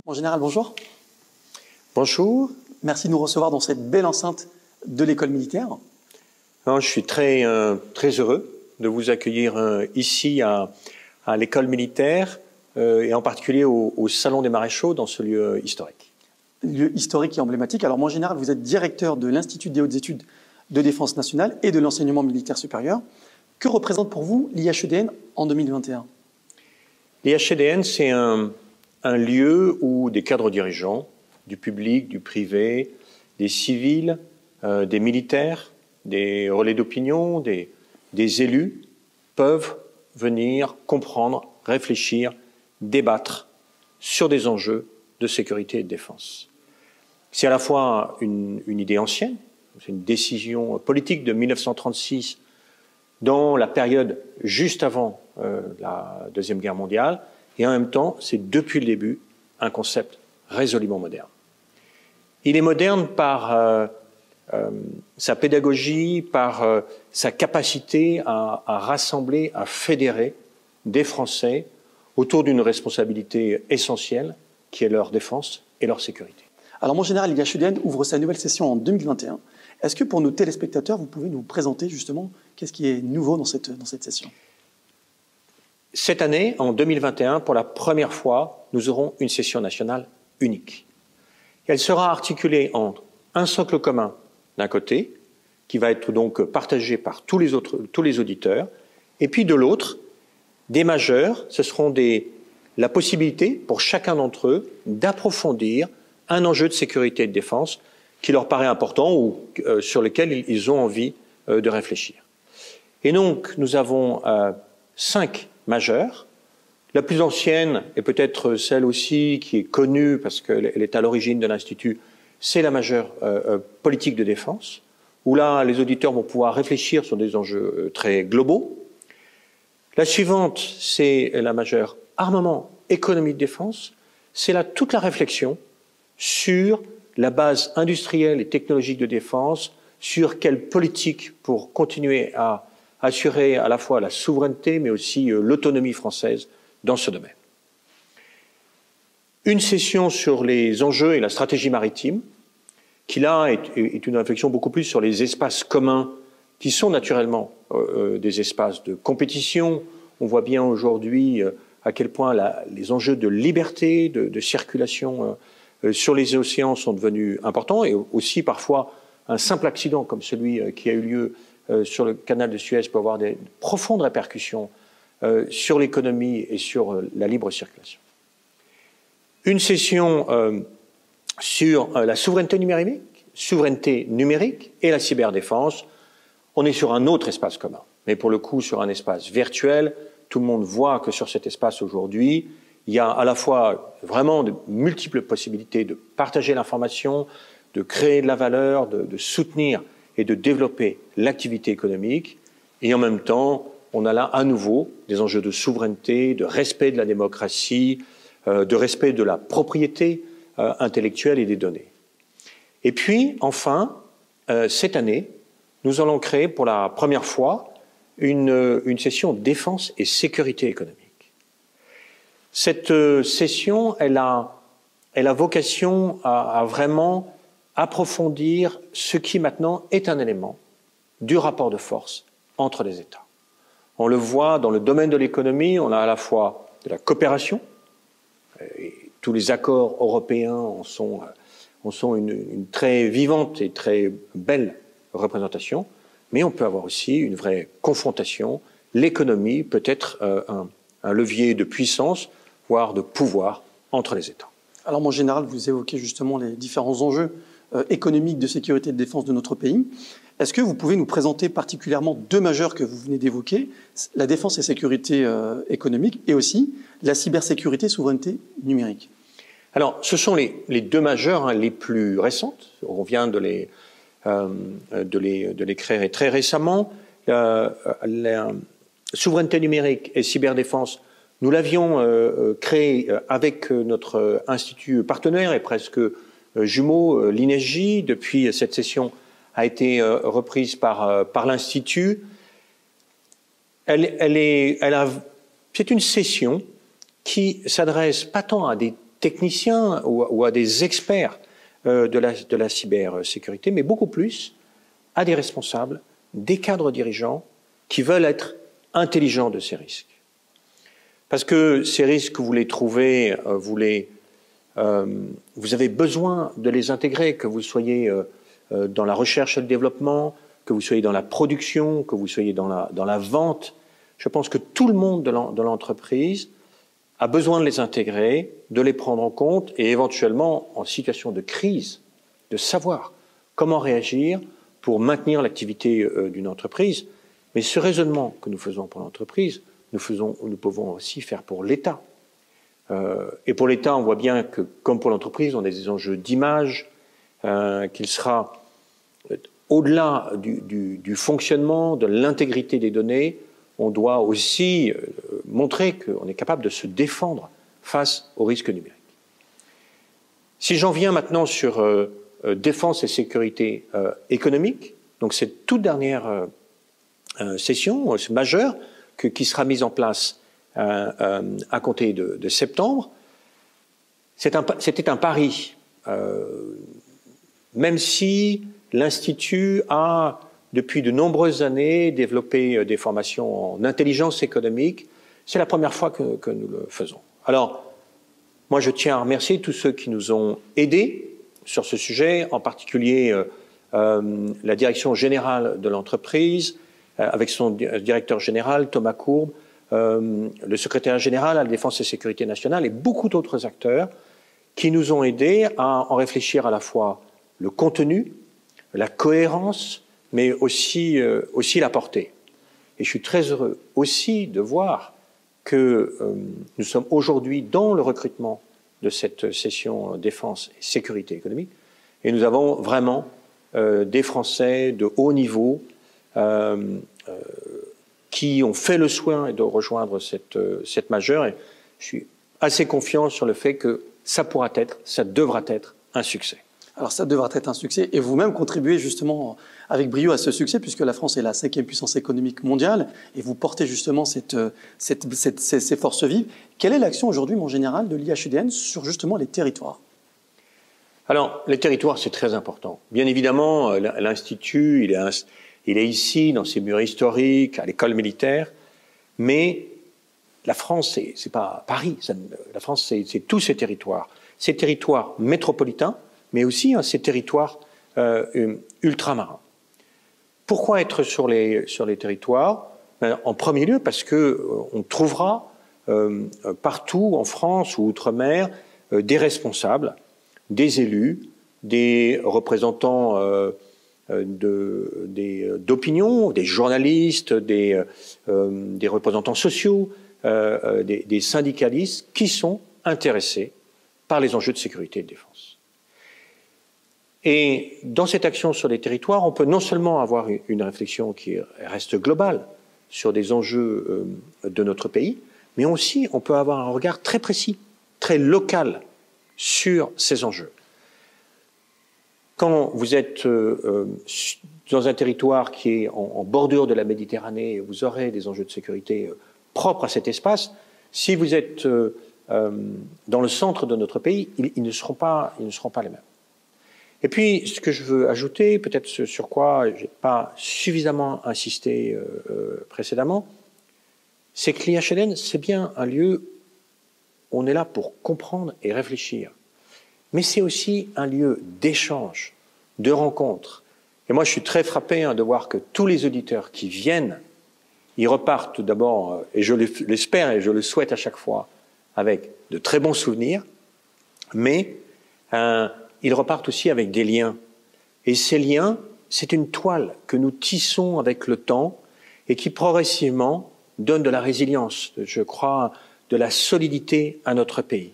En général, bonjour. Bonjour. Merci de nous recevoir dans cette belle enceinte de l'école militaire. Alors, je suis très heureux de vous accueillir ici à l'école militaire et en particulier au Salon des Maréchaux dans ce lieu historique. Lieu historique et emblématique. Alors, moi, en général, vous êtes directeur de l'Institut des hautes études de défense nationale et de l'enseignement militaire supérieur. Que représente pour vous l'IHEDN en 2021? L'IHEDN, c'est un lieu où des cadres dirigeants, du public, du privé, des civils, des militaires, des relais d'opinion, des élus peuvent venir comprendre, réfléchir, débattre sur des enjeux de sécurité et de défense. C'est à la fois une idée ancienne, c'est une décision politique de 1936 dans la période juste avant la Deuxième Guerre mondiale, et en même temps, c'est depuis le début un concept résolument moderne. Il est moderne par sa pédagogie, par sa capacité à rassembler, à fédérer des Français autour d'une responsabilité essentielle qui est leur défense et leur sécurité. Alors, mon général, l'IHEDN ouvre sa nouvelle session en 2021. Est-ce que pour nos téléspectateurs, vous pouvez nous présenter justement qu'est-ce qui est nouveau dans cette session? Cette année, en 2021, pour la première fois, nous aurons une session nationale unique. Elle sera articulée entre un socle commun d'un côté, qui va être donc partagé par tous les auditeurs, et puis de l'autre, des majeurs. Ce seront la possibilité pour chacun d'entre eux d'approfondir un enjeu de sécurité et de défense qui leur paraît important ou sur lequel ils ont envie de réfléchir. Et donc, nous avons 5 majeurs. La plus ancienne, et peut-être celle aussi qui est connue parce qu'elle est à l'origine de l'Institut, c'est la majeure politique de défense, où là, les auditeurs vont pouvoir réfléchir sur des enjeux très globaux. La suivante, c'est la majeure armement, économie de défense. C'est là toute la réflexion sur la base industrielle et technologique de défense, sur quelle politique pour continuer à assurer à la fois la souveraineté, mais aussi l'autonomie française dans ce domaine. Une session sur les enjeux et la stratégie maritime, qui là est une réflexion beaucoup plus sur les espaces communs, qui sont naturellement des espaces de compétition. On voit bien aujourd'hui à quel point les enjeux de liberté, de circulation sur les océans sont devenus importants, et aussi parfois un simple accident comme celui qui a eu lieu sur le canal de Suez peut avoir des profondes répercussions sur l'économie et sur la libre circulation. Une session sur la souveraineté numérique et la cyberdéfense. On est sur un autre espace commun, mais pour le coup sur un espace virtuel. Tout le monde voit que sur cet espace aujourd'hui, il y a à la fois vraiment de multiples possibilités de partager l'information, de créer de la valeur, de soutenir et de développer l'activité économique. Et en même temps, on a là à nouveau des enjeux de souveraineté, de respect de la démocratie, de respect de la propriété intellectuelle et des données. Et puis, enfin, cette année, nous allons créer pour la première fois une session défense et sécurité économique. Cette session, elle a vocation à vraiment approfondir ce qui maintenant est un élément du rapport de force entre les États. On le voit dans le domaine de l'économie, on a à la fois de la coopération, et tous les accords européens en sont une très vivante et très belle représentation, mais on peut avoir aussi une vraie confrontation. L'économie peut être un levier de puissance, voire de pouvoir entre les États. Alors, mon général, vous évoquez justement les différents enjeux économiques de sécurité et de défense de notre pays. Est-ce que vous pouvez nous présenter particulièrement 2 majeurs que vous venez d'évoquer, la défense et sécurité économique et aussi la cybersécurité et souveraineté numérique? Alors, ce sont les 2 majeurs les plus récentes. On vient de les créer très récemment. La souveraineté numérique et cyberdéfense, nous l'avions créé avec notre institut partenaire et presque jumeau, l'INESJ. Depuis, cette session a été reprise par l'Institut. C'est une session qui s'adresse pas tant à des techniciens ou à des experts de la cybersécurité, mais beaucoup plus à des responsables, des cadres dirigeants qui veulent être intelligents de ces risques. Parce que ces risques, vous les trouvez, vous avez besoin de les intégrer, que vous soyez dans la recherche et le développement, que vous soyez dans la production, que vous soyez dans la vente. Je pense que tout le monde de l'entreprise a besoin de les intégrer, de les prendre en compte et éventuellement, en situation de crise, de savoir comment réagir pour maintenir l'activité d'une entreprise. Mais ce raisonnement que nous faisons pour l'entreprise, nous pouvons aussi faire pour l'État. Et pour l'État, on voit bien que, comme pour l'entreprise, on a des enjeux d'image, qu'il sera au-delà du fonctionnement, de l'intégrité des données, on doit aussi montrer qu'on est capable de se défendre face aux risques numériques. Si j'en viens maintenant sur défense et sécurité économique, donc cette toute dernière session majeure qui sera mise en place à compter de septembre, c'était un pari. Même si l'Institut a, depuis de nombreuses années, développé des formations en intelligence économique, c'est la première fois que nous le faisons. Alors, moi, je tiens à remercier tous ceux qui nous ont aidés sur ce sujet, en particulier la direction générale de l'entreprise, avec son directeur général, Thomas Courbe, le secrétaire général à la Défense et Sécurité nationale et beaucoup d'autres acteurs qui nous ont aidés à en réfléchir à la fois le contenu, la cohérence, mais aussi la portée. Et je suis très heureux aussi de voir que nous sommes aujourd'hui dans le recrutement de cette session défense et sécurité économique, et nous avons vraiment des Français de haut niveau qui ont fait le soin de rejoindre cette majeure, et je suis assez confiant sur le fait que ça devra être un succès. Alors ça devra être un succès, et vous-même contribuez justement avec brio à ce succès, puisque la France est la 5e puissance économique mondiale, et vous portez justement ces forces vives. Quelle est l'action aujourd'hui, mon général, de l'IHEDN sur justement les territoires? Alors, les territoires, c'est très important. Bien évidemment, l'Institut, il est ici, dans ses murs historiques, à l'école militaire, mais la France, c'est pas Paris. La France, c'est tous ces territoires métropolitains, mais aussi ces territoires ultramarins. Pourquoi être sur les territoires? En premier lieu, parce qu'on trouvera partout en France ou outre-mer des responsables, des élus, des représentants d'opinion, des journalistes, des représentants sociaux, des syndicalistes qui sont intéressés par les enjeux de sécurité et de défense. Et dans cette action sur les territoires, on peut non seulement avoir une réflexion qui reste globale sur des enjeux de notre pays, mais aussi on peut avoir un regard très précis, très local sur ces enjeux. Quand vous êtes dans un territoire qui est en bordure de la Méditerranée, vous aurez des enjeux de sécurité propres à cet espace. Si vous êtes dans le centre de notre pays, ils ne seront pas les mêmes. Et puis, ce que je veux ajouter, peut-être sur quoi je n'ai pas suffisamment insisté précédemment, c'est que l'IHEDN, c'est bien un lieu où on est là pour comprendre et réfléchir. Mais c'est aussi un lieu d'échange, de rencontre. Et moi, je suis très frappé de voir que tous les auditeurs qui viennent, ils repartent d'abord, et je l'espère et je le souhaite à chaque fois, avec de très bons souvenirs, mais ils repartent aussi avec des liens. Et ces liens, c'est une toile que nous tissons avec le temps et qui progressivement donne de la résilience, je crois, de la solidité à notre pays.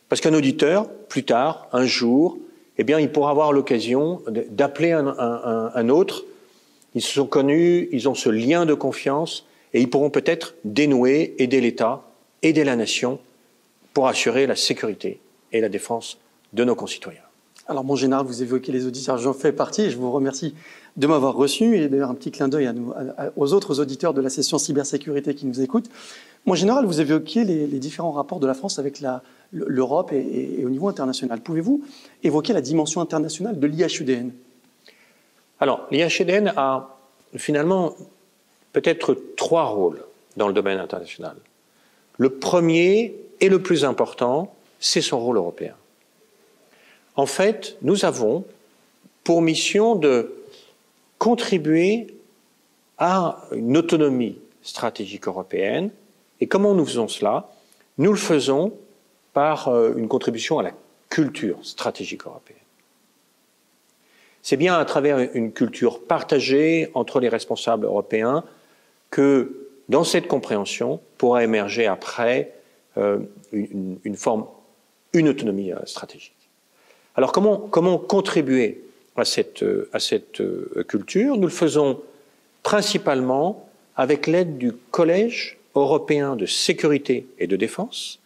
Parce qu'un auditeur, plus tard, un jour, eh bien, il pourra avoir l'occasion d'appeler un autre. Ils se sont connus, ils ont ce lien de confiance et ils pourront peut-être dénouer, aider l'État, aider la nation pour assurer la sécurité et la défense de nos concitoyens. Alors, mon général, vous évoquez les auditeurs, j'en fais partie et je vous remercie de m'avoir reçu. Et d'ailleurs, un petit clin d'œil aux autres auditeurs de la session cybersécurité qui nous écoutent. Mon général, vous évoquiez les différents rapports de la France avec l'Europe et au niveau international. Pouvez-vous évoquer la dimension internationale de l'IHEDN? Alors, l'IHEDN a finalement peut-être 3 rôles dans le domaine international. Le premier et le plus important, c'est son rôle européen. En fait, nous avons pour mission de contribuer à une autonomie stratégique européenne. Et comment nous faisons cela? Nous le faisons par une contribution à la culture stratégique européenne. C'est bien à travers une culture partagée entre les responsables européens que, dans cette compréhension, pourra émerger après une autonomie stratégique. Alors, comment contribuer à cette culture? Nous le faisons principalement avec l'aide du Collège européen de sécurité et de défense.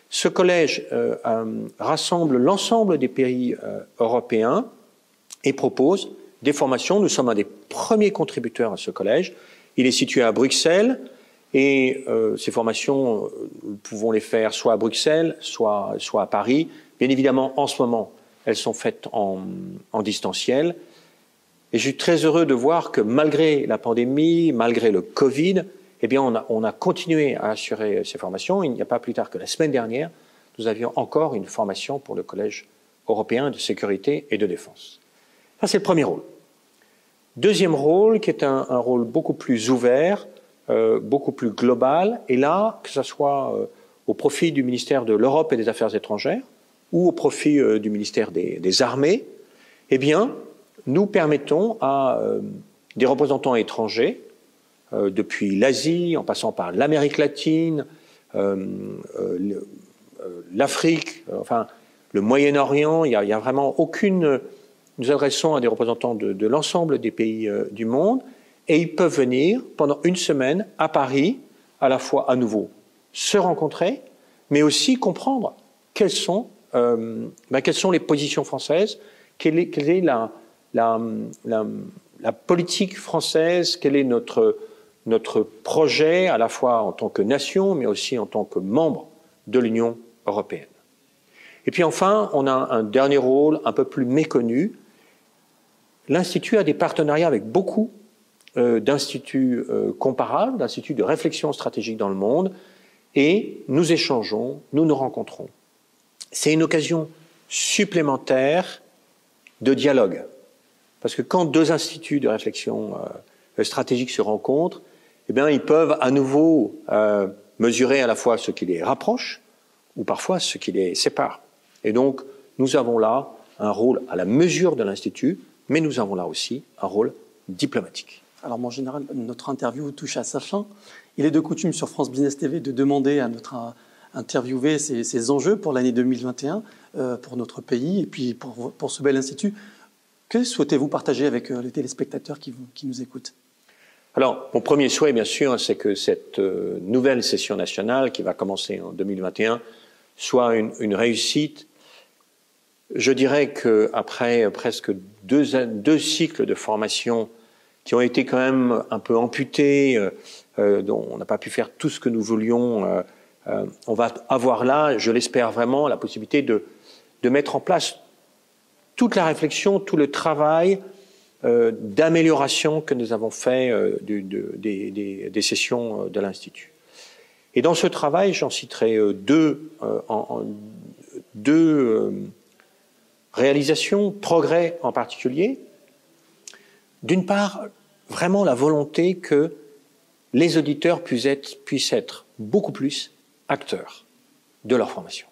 Ce collège rassemble l'ensemble des pays européens et propose des formations. Nous sommes un des premiers contributeurs à ce collège. Il est situé à Bruxelles et ces formations, nous pouvons les faire soit à Bruxelles, soit à Paris. Bien évidemment, en ce moment, elles sont faites en distanciel. Et je suis très heureux de voir que malgré la pandémie, malgré le Covid, eh bien, on a continué à assurer ces formations. Il n'y a pas plus tard que la semaine dernière, nous avions encore une formation pour le Collège européen de sécurité et de défense. Ça, c'est le premier rôle. Deuxième rôle, qui est un rôle beaucoup plus ouvert, beaucoup plus global, et là, que ce soit au profit du ministère de l'Europe et des Affaires étrangères ou au profit du ministère des Armées, eh bien, nous permettons à des représentants étrangers, depuis l'Asie, en passant par l'Amérique latine, l'Afrique, enfin le Moyen-Orient, il y a vraiment aucune... Nous adressons à des représentants de l'ensemble des pays du monde et ils peuvent venir pendant une semaine à Paris, à la fois à nouveau se rencontrer, mais aussi comprendre quelles sont les positions françaises, quelle est la politique française, quel est notre projet à la fois en tant que nation, mais aussi en tant que membre de l'Union européenne. Et puis enfin, on a un dernier rôle un peu plus méconnu. L'Institut a des partenariats avec beaucoup d'instituts comparables, d'instituts de réflexion stratégique dans le monde, et nous échangeons, nous nous rencontrons. C'est une occasion supplémentaire de dialogue. Parce que quand 2 instituts de réflexion stratégique se rencontrent, eh bien, ils peuvent à nouveau mesurer à la fois ce qui les rapproche ou parfois ce qui les sépare. Et donc, nous avons là un rôle à la mesure de l'Institut, mais nous avons là aussi un rôle diplomatique. Alors, en général, notre interview touche à sa fin. Il est de coutume sur France Business TV de demander à notre interviewé ces enjeux pour l'année 2021, pour notre pays et puis pour ce bel institut. Que souhaitez-vous partager avec les téléspectateurs qui nous écoutent? Alors, mon premier souhait, bien sûr, c'est que cette nouvelle session nationale qui va commencer en 2021 soit une réussite. Je dirais qu'après presque deux cycles de formation qui ont été quand même un peu amputés, dont on n'a pas pu faire tout ce que nous voulions, on va avoir là, je l'espère vraiment, la possibilité de mettre en place toute la réflexion, tout le travail d'amélioration que nous avons fait des sessions de l'Institut. Et dans ce travail, j'en citerai deux réalisations, progrès en particulier. D'une part, vraiment la volonté que les auditeurs puissent être beaucoup plus acteurs de leur formation,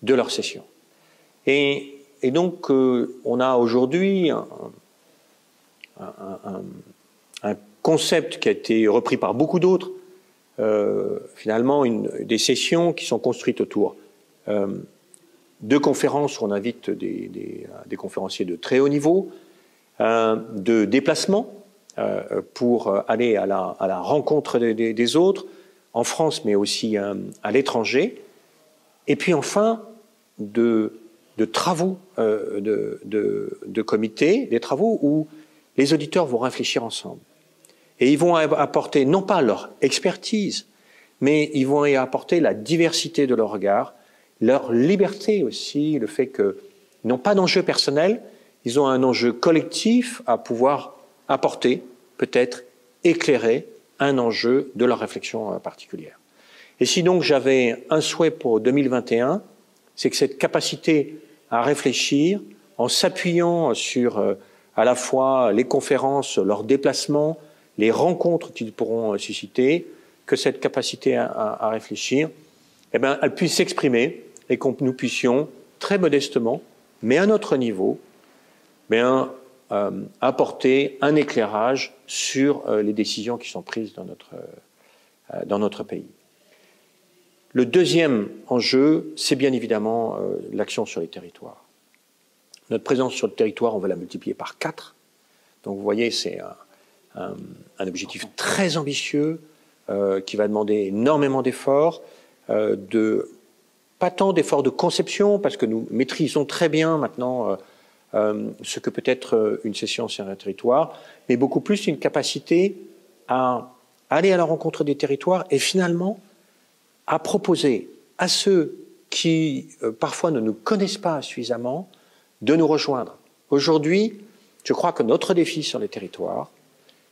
de leur session. Et donc, on a aujourd'hui un concept qui a été repris par beaucoup d'autres, finalement des sessions qui sont construites autour de conférences où on invite des conférenciers de très haut niveau, de déplacements pour aller à la rencontre des autres, en France mais aussi à l'étranger, et puis enfin de travaux de comité, des travaux où les auditeurs vont réfléchir ensemble. Et ils vont apporter non pas leur expertise, mais ils vont y apporter la diversité de leur regard leur liberté aussi, le fait qu'ils n'ont pas d'enjeu personnel, ils ont un enjeu collectif à pouvoir apporter, peut-être éclairer un enjeu de leur réflexion particulière. Et si donc j'avais un souhait pour 2021, c'est que cette capacité à réfléchir, en s'appuyant sur à la fois les conférences, leurs déplacements, les rencontres qu'ils pourront susciter, que cette capacité à réfléchir, eh bien, elle puisse s'exprimer et que nous puissions, très modestement, mais à notre niveau, bien, apporter un éclairage sur les décisions qui sont prises dans notre pays. Le deuxième enjeu, c'est bien évidemment l'action sur les territoires. Notre présence sur le territoire, on va la multiplier par 4. Donc vous voyez, c'est un objectif très ambitieux qui va demander énormément d'efforts, pas tant d'efforts de conception, parce que nous maîtrisons très bien maintenant ce que peut être une session sur un territoire, mais beaucoup plus une capacité à aller à la rencontre des territoires et finalement à proposer à ceux qui parfois ne nous connaissent pas suffisamment de nous rejoindre. Aujourd'hui, je crois que notre défi sur les territoires,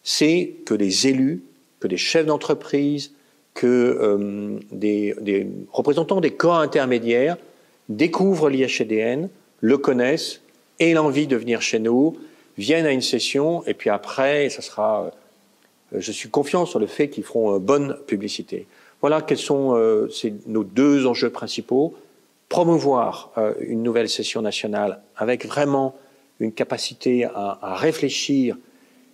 c'est que les élus, que des chefs d'entreprise, que des représentants des corps intermédiaires découvrent l'IHEDN, le connaissent, aient l'envie de venir chez nous, viennent à une session, et puis après, ça sera, je suis confiant sur le fait qu'ils feront bonne publicité. Voilà quels sont nos deux enjeux principaux. Promouvoir une nouvelle session nationale avec vraiment une capacité à réfléchir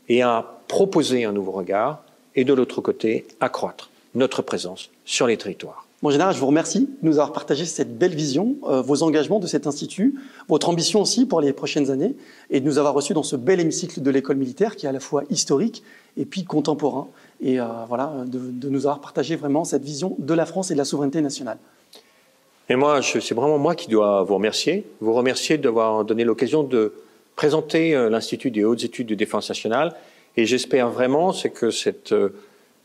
et à proposer un nouveau regard, et de l'autre côté, accroître notre présence sur les territoires. Mon général, je vous remercie de nous avoir partagé cette belle vision, vos engagements de cet institut, votre ambition aussi pour les prochaines années, et de nous avoir reçus dans ce bel hémicycle de l'école militaire qui est à la fois historique et puis contemporain, et voilà, de nous avoir partagé vraiment cette vision de la France et de la souveraineté nationale. Et moi, c'est vraiment moi qui dois vous remercier d'avoir donné l'occasion de présenter l'Institut des hautes études de défense nationale, et j'espère vraiment que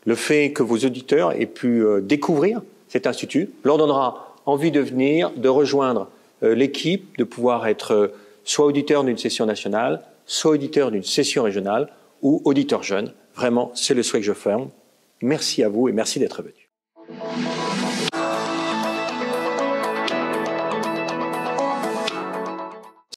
le fait que vos auditeurs aient pu découvrir cet institut leur donnera envie de venir, de rejoindre l'équipe, de pouvoir être soit auditeur d'une session nationale, soit auditeur d'une session régionale ou auditeur jeune. Vraiment, c'est le souhait que je fais. Merci à vous et merci d'être venu.